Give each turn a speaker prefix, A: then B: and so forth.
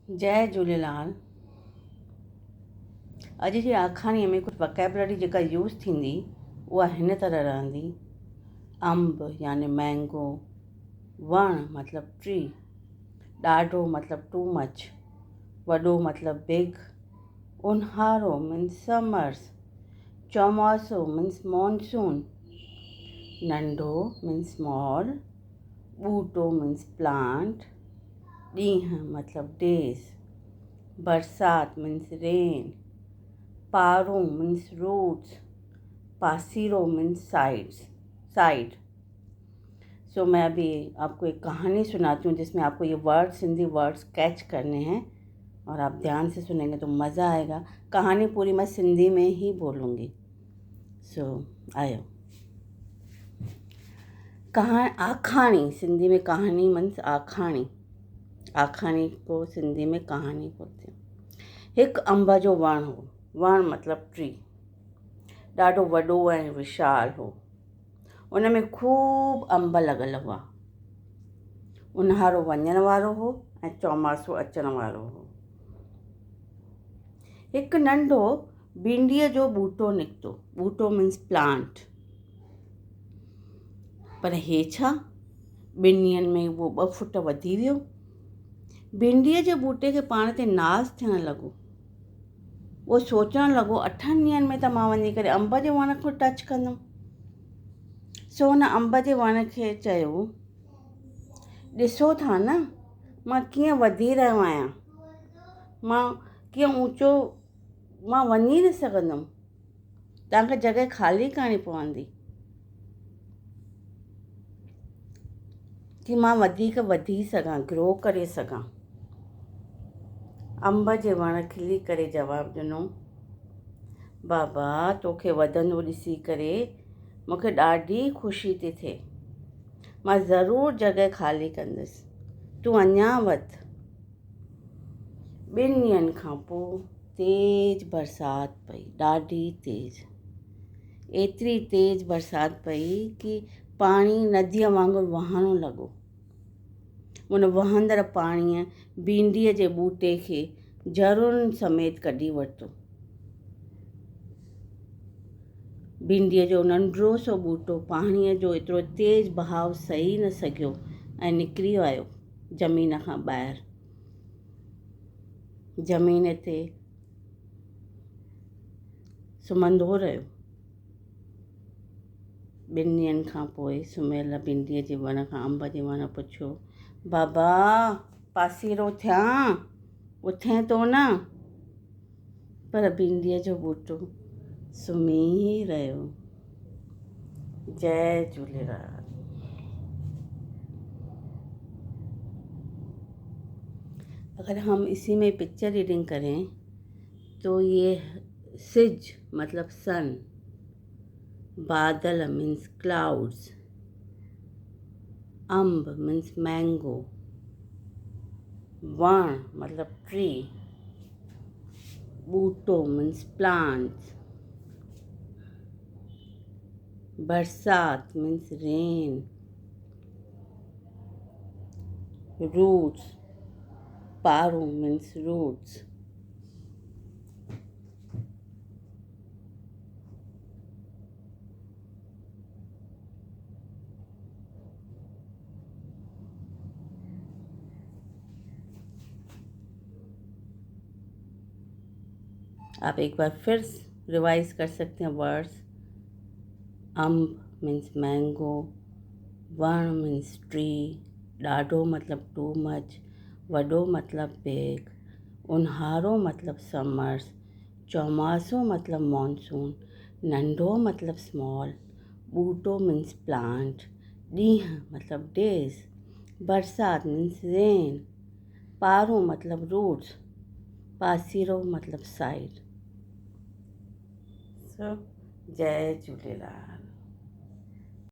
A: जय झूलेलाल। अॼु जी आखाणीअ में कुझु वोकैबुलरी जेका यूज़ थींदी उहा हिन तरह रहंदी। अंब यानी मैंगो, वण मतिलबु ट्री, ॾाढो मतिलबु टू मच, वॾो मतिलबु बिग, उन्हारो मीन्स समर्स, चौमासो मीन्स मॉनसून, नंढो मीन्स स्मॉल, ॿूटो मीन्स प्लांट, ॾींहं मतिलबु डेज़, बरसात मीन्स रेन, पारो मीन्स रूट्स, पासीरो मीन्स साइड। सो मैं अभी आपको एक कहानी सुनाती हूँ जिसमें आपको ये वर्ड्स, सिंधी वर्ड्स कैच करने हैं और आप ध्यान से सुनेंगे तो मज़ा आएगा। कहानी पूरी मैं सिंधी में ही बोलूँगी। सो आयो। आखाणी, सिंधी में कहानी मीन्स आखाणी। आखाणी को सिंधी में कहानी बोलते हैं। हिकु अंब जो वण हो, वण मतिलबु ट्री, ॾाढो वॾो ऐं विशाल हो। उन में खूब अंब लॻल हुआ। उन्हारो वञण वारो हो ऐं चौमासो अचण वारो हो। हिकु नंढो भिंडीअ जो ॿूटो निकितो। ॿूटो मीन्स प्लांट। पर हे छा, ॿिनि ॾींहंनि में उहो 2 फुट वधी वियो। भिंडीअ जे ॿूटे खे पाण ते नाज़ थियणु लॻो। उहो सोचणु लॻो 8 ॾींहंनि में त मां वञी करे अंब जे वण खे टच कंदुमि। सो हुन अंब जे वण खे चयो, ॾिसो था न मां कीअं वधी रहियो आहियां, मां कीअं ऊचो, मां वञी न सघंदुमि, तव्हांखे जॻह ख़ाली करणी पवंदी कि मां वधीक वधी सघां, ग्रो करे सघां। अंब जे वण खिली करे जवाबु ॾिनो, बाबा तोखे वधंदो ॾिसी करे मूंखे ॾाढी ख़ुशी थी थिए, मां ज़रूरु जॻह ख़ाली कंदसि, तूं अञा वधि। 2 ॾींहंनि खां पोइ तेज़ बरसाति पई, ॾाढी तेज़, एतिरी तेज़ बरसाति पई कि पाणी नदीअ वांगुरु वहणु लॻो। उन वहंदड़ पाणीअ भिंडीअ जे ॿूटे खे जरुनि समेत कढी वरितो। भिंडीअ जो नंढिड़ो सो ॿूटो पाणीअ जो एतिरो तेज़ बहाव सही न सघियो ऐं निकिरी आयो ज़मीन खां ॿाहिरि। ज़मीन ते सुम्हंदो रहियो। 2 ॾींहंनि खां पोइ सुम्हियल भिंडीअ जे वण खां अंब जे वण पुछियो, बाबा पासीरो थियां, उथें थो न? पर भिंडीअ जो ॿूटो सुम्ही ई रहियो। जय झूलेलाल। अगर हम इसी में पिक्चर रीडिंग करें तो ये सिज मतलब सन, बादल मीन्स क्लाउड्स, अंब मीन्स मैंगो, वण मतलब ट्री, ॿूटो मीन्स प्लांट्स, बरसात मीन्स रेन, रूट्स, पारो मीन्स रूट्स, आप एक बार फिर रिवाइज कर सकते हैं वर्ड्स। अंब मीन्स मैंगो, वण मीन्स ट्री, ॾाढो मतलब टू मच, वॾो मतलब बिग, उन्हारो मतलब समर्स, चौमासो मतलब मॉनसून, नंढो मतलब स्मॉल, ॿूटो मीन्स प्लांट, ॾींहं मतलब डेज, बरसात मीन्स रेन, पारो मतलब रूट्स, पासीरो मतलब साइड। सो जय झूलेलाल।